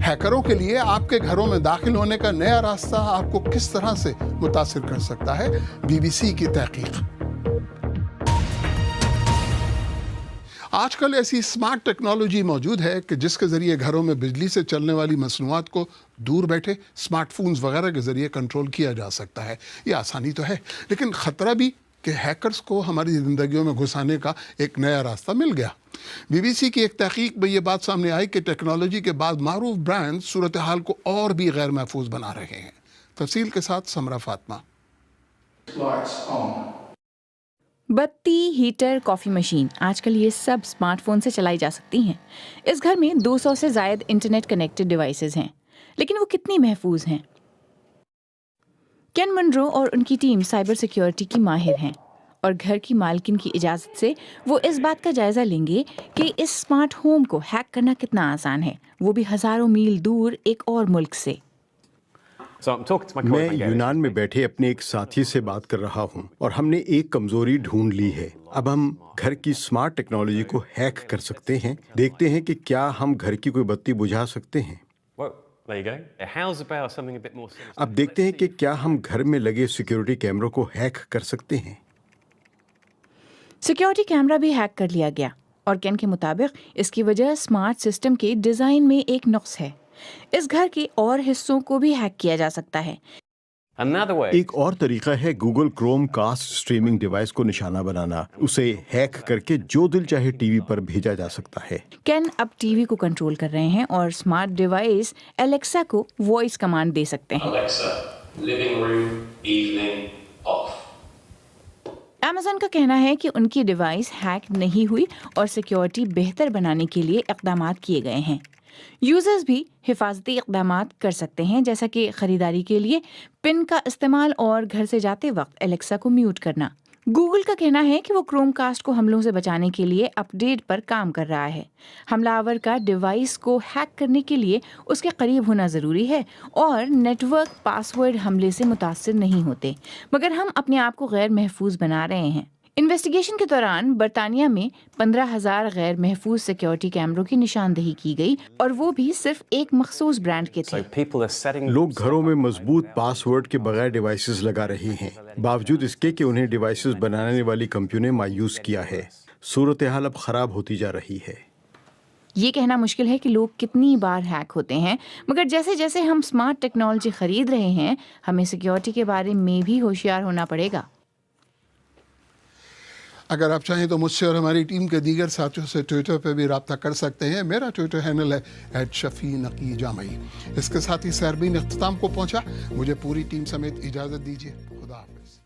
ہیکروں کے لیے آپ کے گھروں میں داخل ہونے کا نیا راستہ آپ کو کس طرح سے متاثر کر سکتا ہے؟ BBC کی تحقیق۔ آج کل ایسی اسمارٹ ٹیکنالوجی موجود ہے کہ جس کے ذریعے گھروں میں بجلی سے چلنے والی مصنوعات کو دور بیٹھے اسمارٹ فونز وغیرہ کے ذریعے کنٹرول کیا جا سکتا ہے۔ یہ آسانی تو ہے، لیکن خطرہ بھی کہ ہیکرز کو ہماری زندگیوں میں گھسانے کا ایک نیا راستہ مل گیا۔ BBC کی ایک تحقیق میں یہ بات سامنے آئی کہ ٹیکنالوجی کے بعد معروف برانڈ صورتحال کو اور بھی غیر محفوظ بنا رہے ہیں۔ تفصیل کے ساتھ سمرہ فاطمہ۔ بتی، ہیٹر، کافی مشین، آج کل یہ سب اسمارٹ فون سے چلائی جا سکتی ہیں۔ اس گھر میں 200 سے زائد انٹرنیٹ کنیکٹڈ ڈیوائسز ہیں، لیکن وہ کتنی محفوظ ہیں؟ کین منرو اور ان کی ٹیم سائبر سیکیورٹی کی ماہر ہیں، اور گھر کی مالکن کی اجازت سے وہ اس بات کا جائزہ لیں گے کہ اس اسمارٹ ہوم کو ہیک کرنا کتنا آسان ہے، وہ بھی ہزاروں میل دور ایک اور ملک سے۔ میں یونان میں بیٹھے اپنے ایک ساتھی سے بات کر رہا ہوں، اور ہم نے ایک کمزوری ڈھونڈ لی ہے۔ اب ہم گھر کی اسمارٹ ٹیکنالوجی کو ہیک کر سکتے ہیں۔ دیکھتے ہیں کہ کیا ہم گھر کی کوئی بتی بجھا سکتے ہیں۔ اب دیکھتے ہیں کہ کیا ہم گھر میں لگے سیکیورٹی کیمروں کو ہیک کر سکتے ہیں۔ سیکیورٹی کیمرہ بھی ہیک کر لیا گیا، اور کین کے مطابق اس کی وجہ اسمارٹ سسٹم کے ڈیزائن میں ایک نقص ہے۔ اس گھر کے اور حصوں کو بھی ہیک کیا جا سکتا ہے۔ ایک اور طریقہ ہے Google Chrome cost streaming device کو نشانہ بنانا۔ اسے ہیک کر کے جو دل چاہے ٹی وی پر بھیجا جا سکتا ہے۔ کین اب ٹی وی کو کنٹرول کر رہے ہیں اور اسمارٹ ڈیوائس الیکسا کو وائس کمانڈ دے سکتے ہیں۔ Amazon کا کہنا ہے کہ ان کی ڈیوائس ہیک نہیں ہوئی اور سیکیورٹی بہتر بنانے کے لیے اقدامات کیے گئے ہیں۔ یوزرز بھی حفاظتی اقدامات کر سکتے ہیں، جیسا کہ خریداری کے لیے پن کا استعمال اور گھر سے جاتے وقت الیکسا کو میوٹ کرنا۔ گوگل کا کہنا ہے کہ وہ کروم کاسٹ کو حملوں سے بچانے کے لیے اپ ڈیٹ پر کام کر رہا ہے۔ حملہ آور کا ڈیوائس کو ہیک کرنے کے لیے اس کے قریب ہونا ضروری ہے اور نیٹ ورک پاس ورڈ حملے سے متاثر نہیں ہوتے، مگر ہم اپنے آپ کو غیر محفوظ بنا رہے ہیں۔ انویسٹیگیشن کے دوران برطانیہ میں 15,000 غیر محفوظ سیکیورٹی کیمروں کی نشاندہی کی گئی، اور وہ بھی صرف ایک مخصوص برانڈ کے تھے۔ لوگ گھروں میں مضبوط پاس ورڈ کے بغیر ڈیوائسز لگا رہے ہیں، باوجود اس کے کہ انہیں ڈیوائسز بنانے والی کمپنیوں نے مایوس کیا ہے۔ صورتحال اب خراب ہوتی جا رہی ہے۔ یہ کہنا مشکل ہے کہ لوگ کتنی بار ہیک ہوتے ہیں، مگر جیسے جیسے ہم اسمارٹ ٹیکنالوجی خرید رہے ہیں، ہمیں سیکیورٹی کے بارے میں بھی ہوشیار ہونا پڑے گا۔ اگر آپ چاہیں تو مجھ سے اور ہماری ٹیم کے دیگر ساتھیوں سے ٹویٹر پہ بھی رابطہ کر سکتے ہیں۔ میرا ٹویٹر ہینڈل ہے @شفیع_نقی_جامعی۔ اس کے ساتھ ہی سحربین اختتام کو پہنچا۔ مجھے پوری ٹیم سمیت اجازت دیجیے۔ خدا حافظ۔